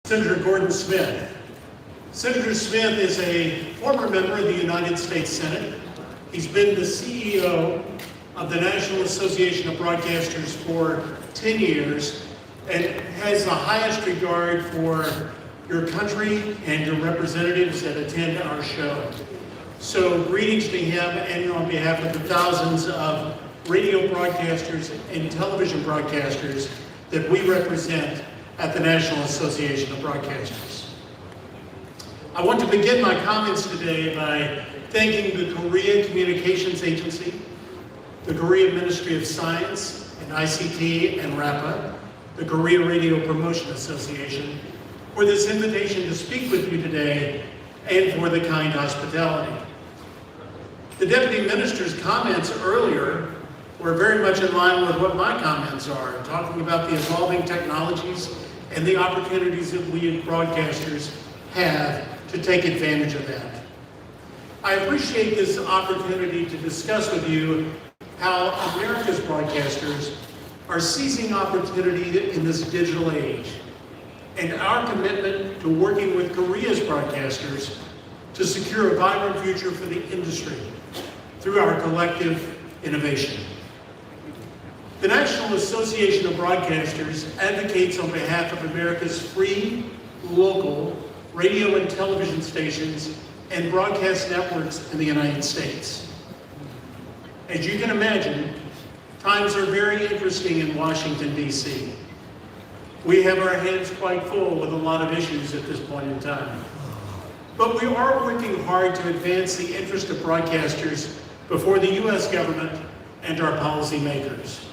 Senator Gordon Smith. Senator Smith is a former member of the United States Senate. He's been the CEO of the National Association of Broadcasters for 10 years and has the highest regard for your country and your representatives that attend our show. So greetings to him and on behalf of the thousands of radio broadcasters and television broadcasters that we represent at the National Association of Broadcasters. I want to begin my comments today by thanking the Korea Communications Agency, the Korea Ministry of Science and ICT and RAPA, the Korea Radio Promotion Association, for this invitation to speak with you today and for the kind hospitality. The Deputy Minister's comments earlier were very much in line with what my comments are, talking about the evolving technologies and the opportunities that we as broadcasters have to take advantage of that. I appreciate this opportunity to discuss with you how America's broadcasters are seizing opportunity in this digital age, and our commitment to working with Korea's broadcasters to secure a vibrant future for the industry through our collective innovation. The National Association of Broadcasters advocates on behalf of America's free, local, radio and television stations and broadcast networks in the United States. As you can imagine, times are very interesting in Washington, D.C. We have our hands quite full with a lot of issues at this point in time. But we are working hard to advance the interest of broadcasters before the U.S. government and our policymakers.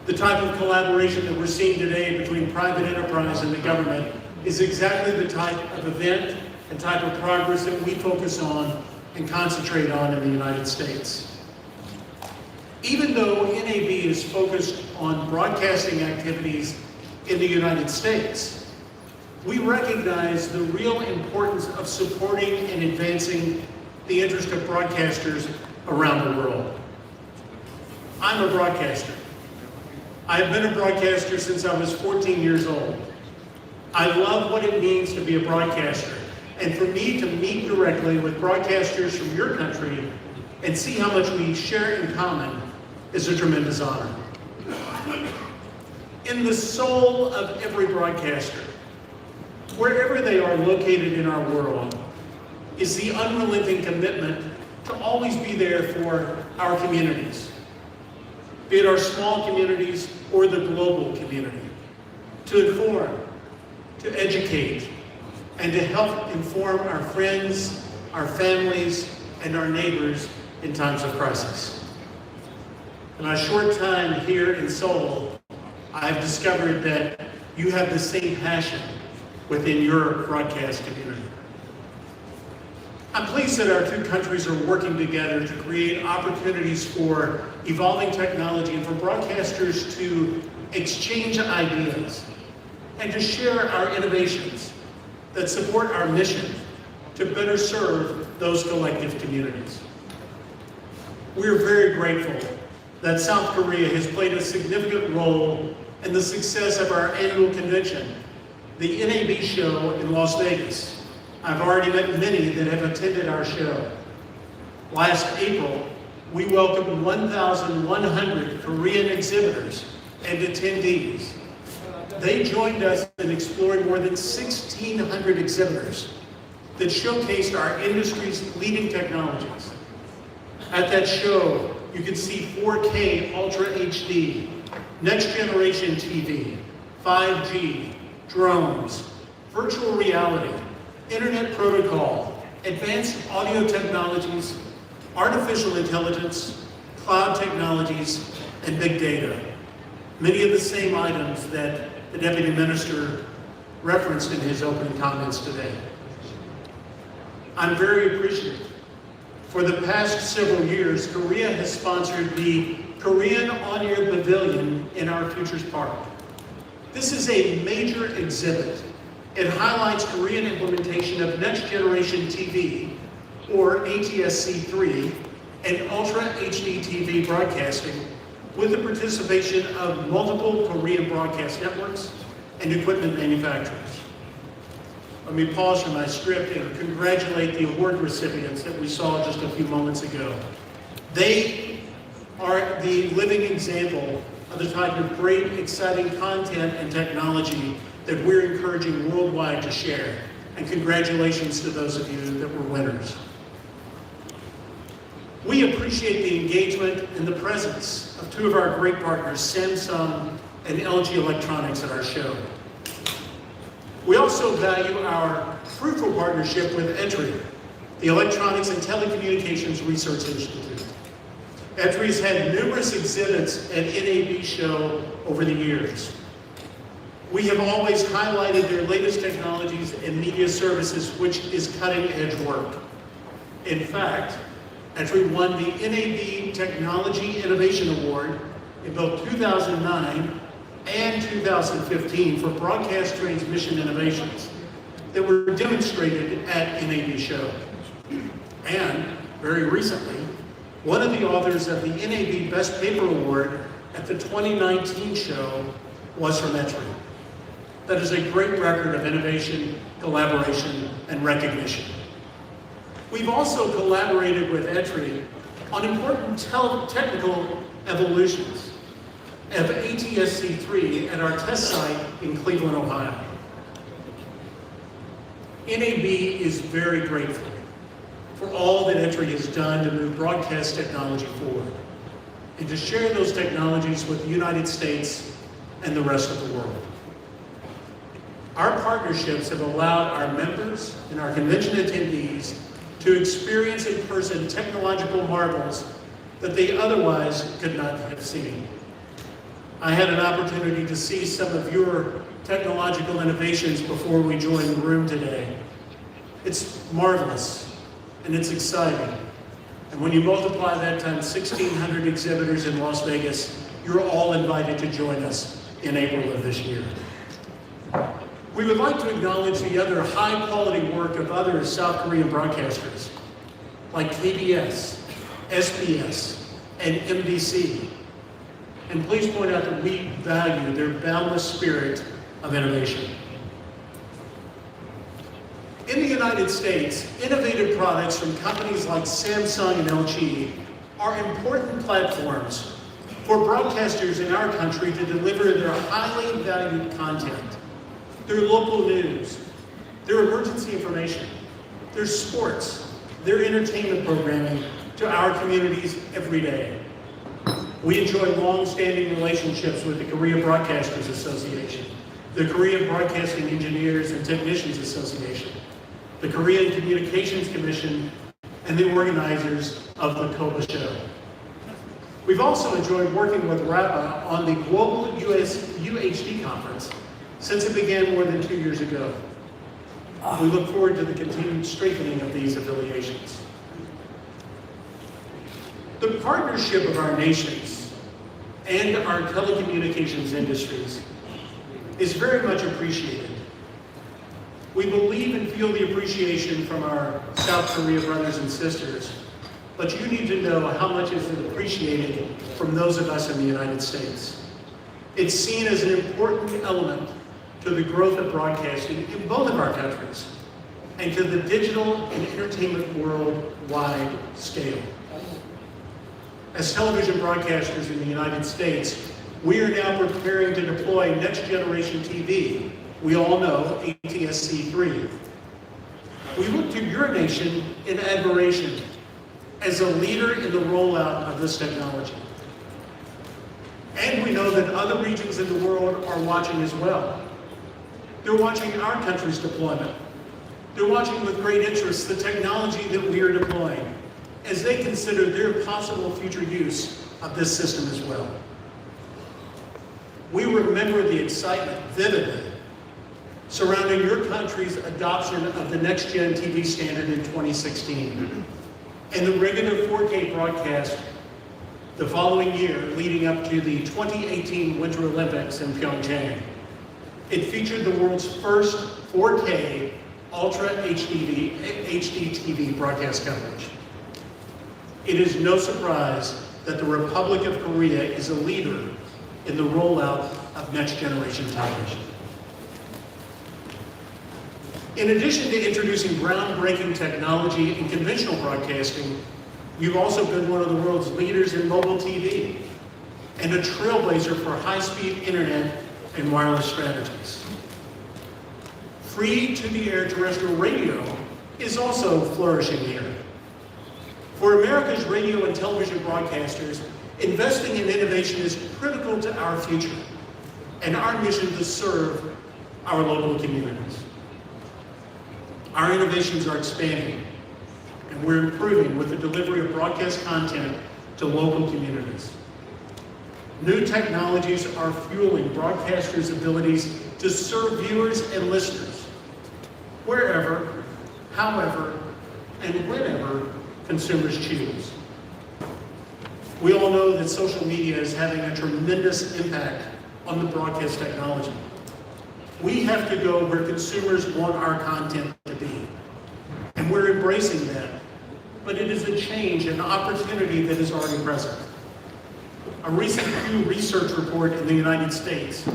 The type of collaboration that we're seeing today between private enterprise and the government is exactly the type of event and type of progress that we focus on and concentrate on in the United States. Even though NAB is focused on broadcasting activities in the United States, we recognize the real importance of supporting and advancing the interest of broadcasters around the world. I'm a broadcaster. I have been a broadcaster since I was 14 years old. I love what it means to be a broadcaster, and for me to meet directly with broadcasters from your country and see how much we share in common is a tremendous honor. In the soul of every broadcaster, wherever they are located in our world, is the unrelenting commitment to always be there for our communities, be it our small communities or the global community, to inform, to educate, and to help inform our friends, our families, and our neighbors in times of crisis. In my short time here in Seoul, I've discovered that you have the same passion within your broadcast community. I'm pleased that our two countries are working together to create opportunities for evolving technology and for broadcasters to exchange ideas and to share our innovations that support our mission to better serve those collective communities. We're very grateful that South Korea has played a significant role in the success of our annual convention, the NAB show in Las Vegas. I've already met many that have attended our show. Last April, we welcomed 1,100 Korean exhibitors and attendees. They joined us in exploring more than 1,600 exhibitors that showcased our industry's leading technologies. At that show, you could see 4K Ultra HD, next generation TV, 5G, drones, virtual reality, internet protocol, advanced audio technologies, artificial intelligence, cloud technologies, and big data. Many of the same items that the Deputy Minister referenced in his opening comments today. I'm very appreciative. For the past several years, Korea has sponsored the Korean On-Air Pavilion in our Futures Park. This is a major exhibit. It highlights Korean implementation of next generation TV, or ATSC3, and Ultra HD TV broadcasting with the participation of multiple Korean broadcast networks and equipment manufacturers. let me pause from my script and congratulate the award recipients that we saw just a few moments ago. They are the living example of the type of great, exciting content and technology that we're encouraging worldwide to share. And congratulations to those of you that were winners. We appreciate the engagement and the presence of two of our great partners, Samsung and LG Electronics, at our show. We also value our fruitful partnership with ETRI, the Electronics and Telecommunications Research Institute. ETRI has had numerous exhibits at NAB show over the years. We have always highlighted their latest technologies and media services, which is cutting-edge work. In fact, ETRI won the NAB Technology Innovation Award in both 2009 and 2015 for broadcast transmission innovations that were demonstrated at NAB show. And very recently, one of the authors of the NAB Best Paper Award at the 2019 show was from ETRI. That is a great record of innovation, collaboration, and recognition. We've also collaborated with ETRI on important technical evolutions of ATSC3 at our test site in Cleveland, Ohio. NAB is very grateful for all that ETRI has done to move broadcast technology forward and to share those technologies with the United States and the rest of the world. Our partnerships have allowed our members and our convention attendees to experience in person technological marvels that they otherwise could not have seen. I had an opportunity to see some of your technological innovations before we joined the room today. It's marvelous and it's exciting. And when you multiply that times 1,600 exhibitors in Las Vegas, you're all invited to join us in April of this year. We would like to acknowledge the other high-quality work of other South Korean broadcasters, like KBS, SBS, and MBC. And please point out that we value their boundless spirit of innovation. In the United States, innovative products from companies like Samsung and LG are important platforms for broadcasters in our country to deliver their highly valued content, their local news, their emergency information, their sports, their entertainment programming to our communities every day. We enjoy long-standing relationships with the Korea Broadcasters Association, the Korean Broadcasting Engineers and Technicians Association, the Korean Communications Commission, and the organizers of the KOBA show. We've also enjoyed working with RAPA on the Global UHD Conference since it began more than 2 years ago. We look forward to the continued strengthening of these affiliations. The partnership of our nations and our telecommunications industries is very much appreciated. We believe and feel the appreciation from our South Korea brothers and sisters, but you need to know how much is it appreciated from those of us in the United States. It's seen as an important element to the growth of broadcasting in both of our countries and to the digital and entertainment worldwide scale. As television broadcasters in the United States, we are now preparing to deploy next generation TV. We all know ATSC3. We look to your nation in admiration as a leader in the rollout of this technology. And we know that other regions in the world are watching as well. They're watching our country's deployment. They're watching with great interest the technology that we are deploying as they consider their possible future use of this system as well. We remember the excitement vividly surrounding your country's adoption of the next-gen TV standard in 2016 and the regular 4K broadcast the following year leading up to the 2018 Winter Olympics in Pyeongchang. It featured the world's first 4K Ultra HD TV broadcast coverage. It is no surprise that the Republic of Korea is a leader in the rollout of next generation television. In addition to introducing groundbreaking technology in conventional broadcasting, you've also been one of the world's leaders in mobile TV and a trailblazer for high-speed internet and wireless strategies. Free-to-the-air terrestrial radio is also flourishing here. For America's radio and television broadcasters, investing in innovation is critical to our future and our mission to serve our local communities. Our innovations are expanding, and we're improving with the delivery of broadcast content to local communities. New technologies are fueling broadcasters' abilities to serve viewers and listeners wherever, however, and whenever consumers choose. We all know that social media is having a tremendous impact on the broadcast technology. We have to go where consumers want our content to be, and we're embracing that, but it is a change and opportunity that is already present. A recent Pew Research report in the United States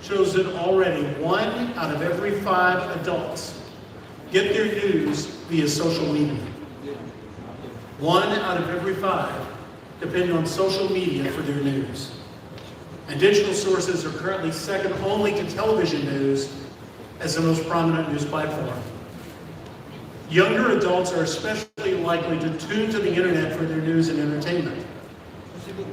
shows that already 1 out of every 5 adults get their news via social media. 1 out of every 5 depend on social media for their news. And digital sources are currently second only to television news as the most prominent news platform. Younger adults are especially likely to tune to the internet for their news and entertainment.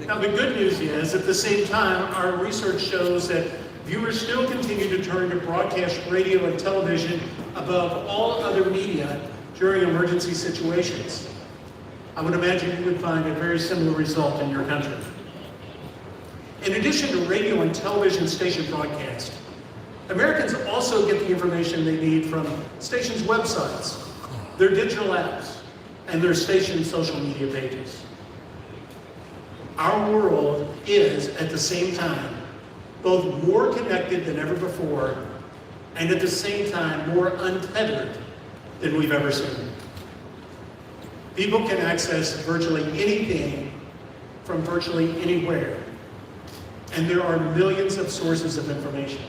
Now, the good news is, at the same time, our research shows that viewers still continue to turn to broadcast radio and television above all other media during emergency situations. I would imagine you would find a very similar result in your country. In addition to radio and television station broadcast, Americans also get the information they need from stations' websites, their digital apps, and their station social media pages. Our world is, at the same time, both more connected than ever before, and at the same time, more untethered than we've ever seen. People can access virtually anything from virtually anywhere, and there are millions of sources of information.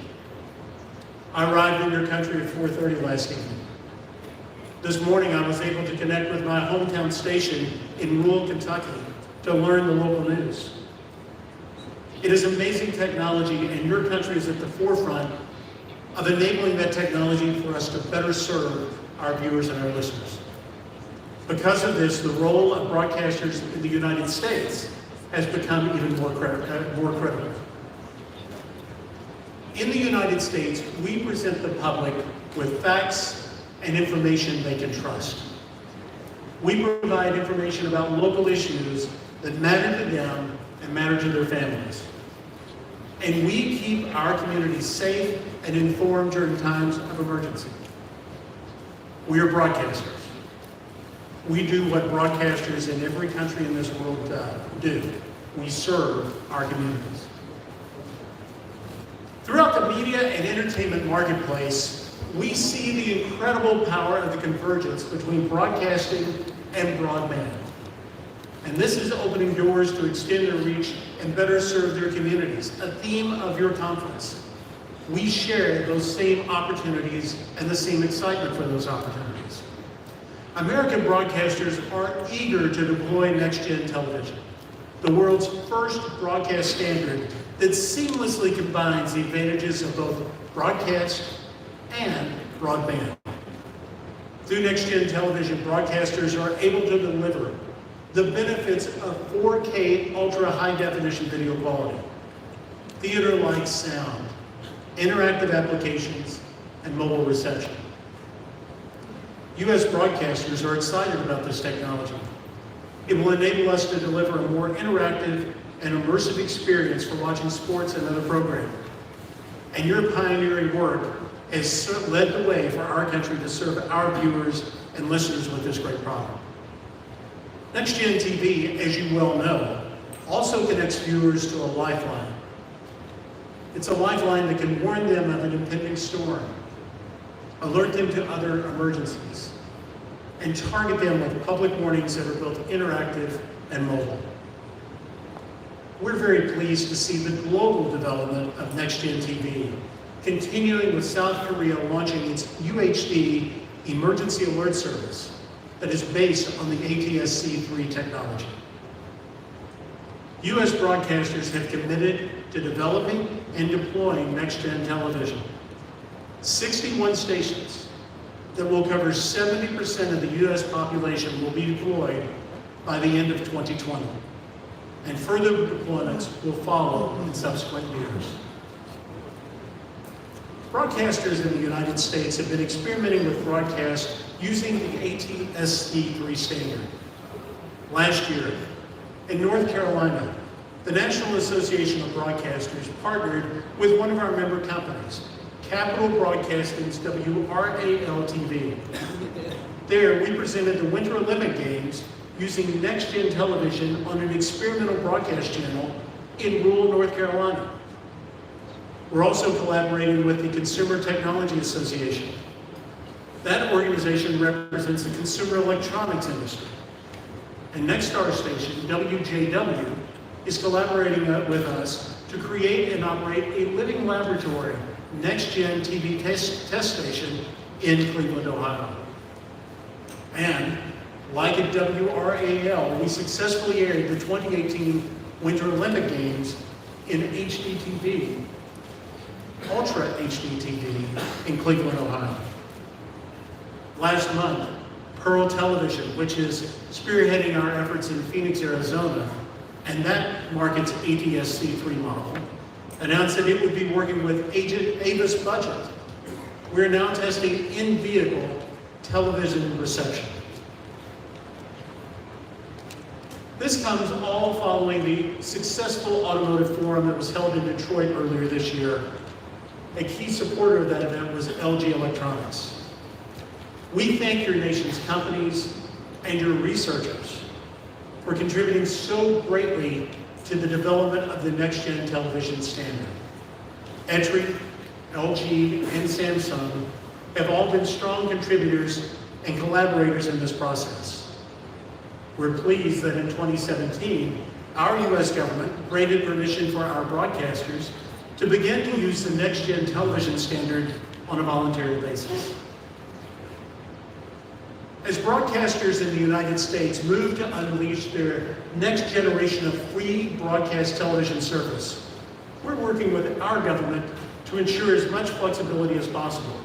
I arrived in your country at 4:30 last evening. This morning, I was able to connect with my hometown station in rural Kentucky to learn the local news. It is amazing technology, and your country is at the forefront of enabling that technology for us to better serve our viewers and our listeners. Because of this, the role of broadcasters in the United States has become even more critical. In the United States, we present the public with facts and information they can trust. We provide information about local issues that matter to them and matter to their families. And we keep our communities safe and informed during times of emergency. We are broadcasters. We do what broadcasters in every country in this world do. We serve our communities. Throughout the media and entertainment marketplace, we see the incredible power of the convergence between broadcasting and broadband. And this is opening doors to extend their reach and better serve their communities, a theme of your conference. We share those same opportunities and the same excitement for those opportunities. American broadcasters are eager to deploy next-gen television, the world's first broadcast standard that seamlessly combines the advantages of both broadcast and broadband. Through next-gen television, broadcasters are able to deliver the benefits of 4K ultra-high-definition video quality, theater-like sound, interactive applications, and mobile reception. U.S. broadcasters are excited about this technology. It will enable us to deliver a more interactive and immersive experience for watching sports and other programming. And your pioneering work has led the way for our country to serve our viewers and listeners with this great product. Next-Gen TV, as you well know, also connects viewers to a lifeline. It's a lifeline that can warn them of an impending storm, alert them to other emergencies, and target them with public warnings that are both interactive and mobile. We're very pleased to see the global development of Next-Gen TV continuing with South Korea launching its UHD emergency alert service that is based on the ATSC-3 technology. U.S. broadcasters have committed to developing and deploying next-gen television. 61 stations that will cover 70% of the U.S. population will be deployed by the end of 2020, and further deployments will follow in subsequent years. Broadcasters in the United States have been experimenting with broadcast using the ATSC-3 standard. Last year, in North Carolina, the National Association of Broadcasters partnered with one of our member companies, Capital Broadcasting's WRAL-TV. There, we presented the Winter Olympic Games using next-gen television on an experimental broadcast channel in rural North Carolina. We're also collaborating with the Consumer Technology Association. That organization represents the consumer electronics industry. And next to our station, WJW, is collaborating with us to create and operate a living laboratory next-gen TV test station in Cleveland, Ohio. And like at WRAL, we successfully aired the 2018 Winter Olympic Games in HDTV, Ultra HDTV in Cleveland, Ohio. Last month, Pearl Television, which is spearheading our efforts in Phoenix, Arizona, and that market's ATSC-3 model, announced that it would be working with Avis Budget. We're now testing in-vehicle television reception. This comes all following the successful automotive forum that was held in Detroit earlier this year. A key supporter of that event was LG Electronics. We thank your nation's companies and your researchers for contributing so greatly to the development of the next-gen television standard. Etri, LG, and Samsung have all been strong contributors and collaborators in this process. We're pleased that in 2017, our U.S. government granted permission for our broadcasters to begin to use the next-gen television standard on a voluntary basis. As broadcasters in the United States move to unleash their next generation of free broadcast television service, we're working with our government to ensure as much flexibility as possible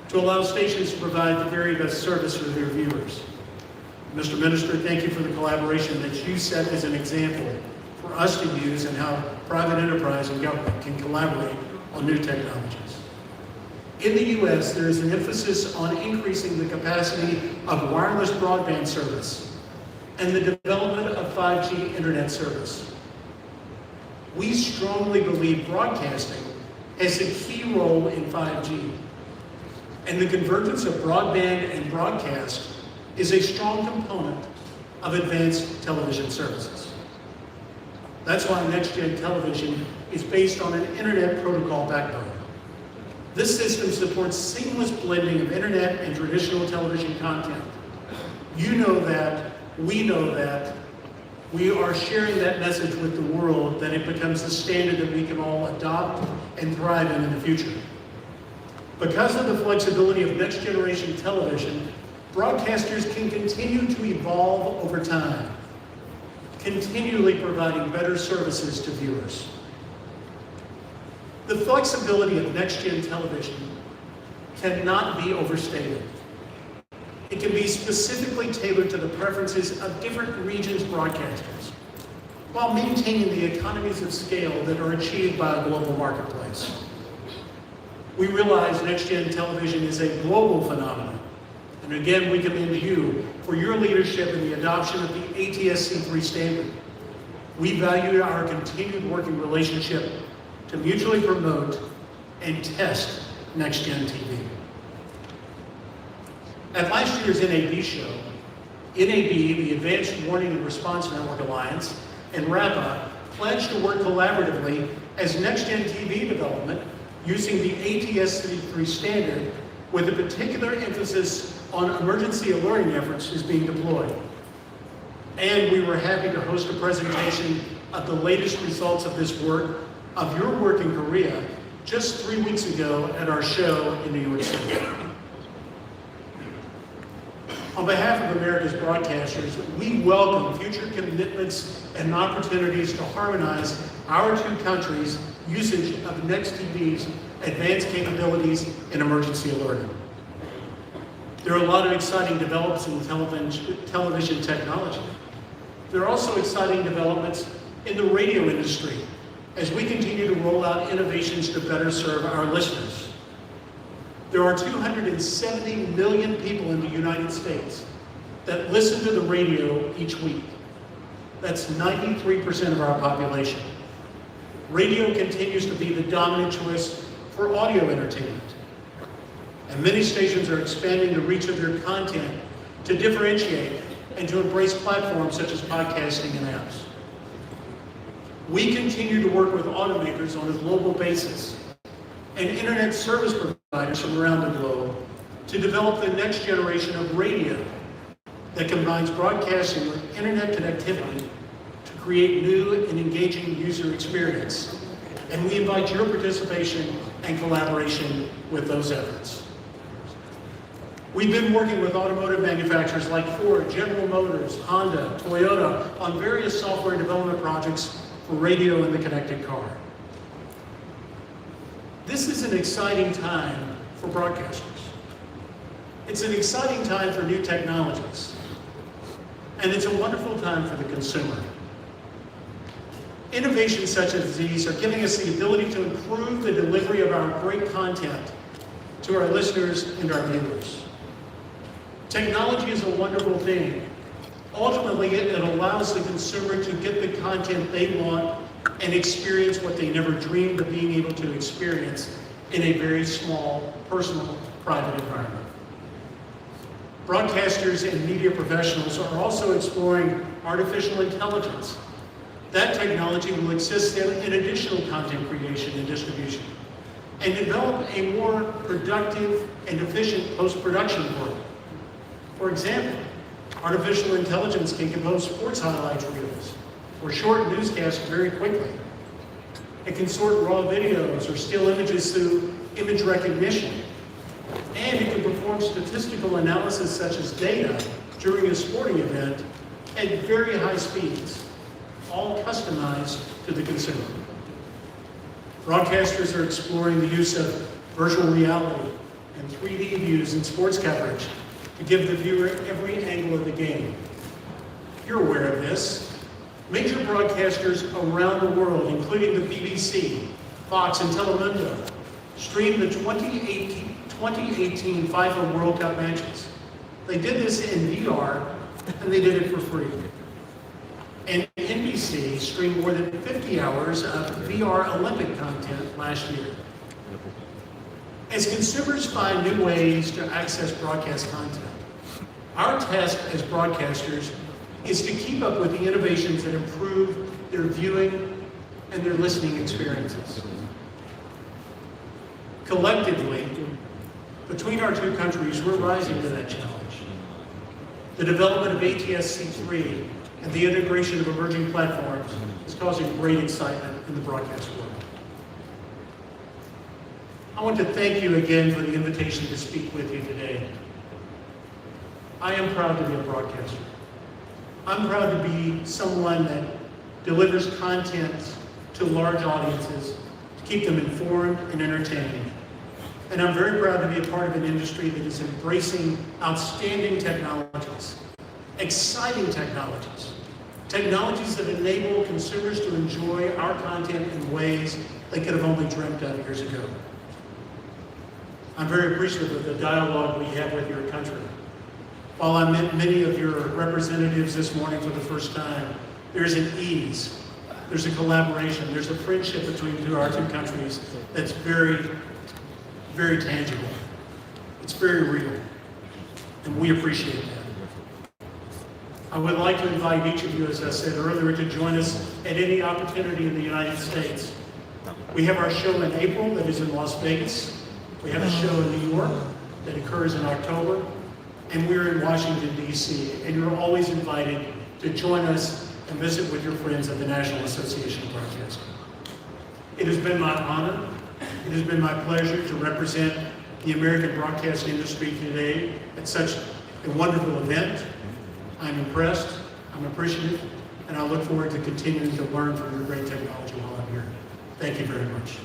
to allow stations to provide the very best service for their viewers. Mr. Minister, thank you for the collaboration that you set as an example for us to use and how private enterprise and government can collaborate on new technologies. In the U.S., there is an emphasis on increasing the capacity of wireless broadband service and the development of 5G internet service. We strongly believe broadcasting has a key role in 5G, and the convergence of broadband and broadcast is a strong component of advanced television services. That's why next-gen television is based on an internet protocol backbone. This system supports seamless blending of internet and traditional television content. You know that, we are sharing that message with the world, that it becomes the standard that we can all adopt and thrive in the future. Because of the flexibility of next-generation television, broadcasters can continue to evolve over time, continually providing better services to viewers. The flexibility of next-gen television cannot be overstated. It can be specifically tailored to the preferences of different regions' broadcasters, while maintaining the economies of scale that are achieved by a global marketplace. We realize next-gen television is a global phenomenon, and again, we commend you for your leadership in the adoption of the ATSC-3 standard. We value our continued working relationship to mutually promote and test next-gen TV. At last year's NAB show, NAB, the Advanced Warning and Response Network Alliance, and RAPA pledged to work collaboratively as next-gen TV development using the ATSC-3 standard, with a particular emphasis on emergency alerting efforts is being deployed. And we were happy to host a presentation of the latest results of this work, of your work in Korea, just 3 weeks ago at our show in New York City. On behalf of America's broadcasters, we welcome future commitments and opportunities to harmonize our two countries' usage of NextTV's advanced capabilities in emergency alerting. There are a lot of exciting developments in television technology. There are also exciting developments in the radio industry as we continue to roll out innovations to better serve our listeners. There are 270 million people in the United States that listen to the radio each week. That's 93% of our population. Radio continues to be the dominant choice for audio entertainment. And many stations are expanding the reach of their content to differentiate and to embrace platforms such as podcasting and apps. We continue to work with automakers on a global basis and internet service providers from around the globe to develop the next generation of radio that combines broadcasting with internet connectivity to create new and engaging user experience. And we invite your participation and collaboration with those efforts. We've been working with automotive manufacturers like Ford, General Motors, Honda, Toyota on various software development projects for radio in the connected car. This is an exciting time for broadcasters. It's an exciting time for new technologies. And it's a wonderful time for the consumer. Innovations such as these are giving us the ability to improve the delivery of our great content to our listeners and our viewers. Technology is a wonderful thing. Ultimately, it allows the consumer to get the content they want and experience what they never dreamed of being able to experience in a very small, personal, private environment. Broadcasters and media professionals are also exploring artificial intelligence. That technology will assist them in additional content creation and distribution and develop a more productive and efficient post-production work. For example, artificial intelligence can compose sports highlights reels or short newscasts very quickly. It can sort raw videos or still images through image recognition. And it can perform statistical analysis such as data during a sporting event at very high speeds, all customized to the consumer. Broadcasters are exploring the use of virtual reality and 3D views in sports coverage to give the viewer every angle of the game. You're aware of this. Major broadcasters around the world, including the BBC, Fox, and Telemundo, streamed the 2018 FIFA World Cup matches. They did this in VR, and they did it for free. And NBC streamed more than 50 hours of VR Olympic content last year. As consumers find new ways to access broadcast content, our task as broadcasters is to keep up with the innovations that improve their viewing and their listening experiences. Collectively, between our two countries, we're rising to that challenge. The development of ATSC3 and the integration of emerging platforms is causing great excitement in the broadcast world. I want to thank you again for the invitation to speak with you today. I am proud to be a broadcaster. I'm proud to be someone that delivers content to large audiences to keep them informed and entertained. And I'm very proud to be a part of an industry that is embracing outstanding technologies, exciting technologies, technologies that enable consumers to enjoy our content in ways they could have only dreamt of years ago. I'm very appreciative of the dialogue we have with your country. While I met many of your representatives this morning for the first time, there's an ease, there's a collaboration, there's a friendship between our two countries that's very, very tangible. It's very real, and we appreciate that. I would like to invite each of you, as I said earlier, to join us at any opportunity in the United States. We have our show in April that is in Las Vegas. We have a show in New York that occurs in October, and we're in Washington, D.C., and you're always invited to join us and visit with your friends at the National Association of Broadcasters. It has been my honor It has been my pleasure to represent the American broadcast industry today at such a wonderful event. I'm impressed, I'm appreciative, and I look forward to continuing to learn from your great technology while I'm here. Thank you very much.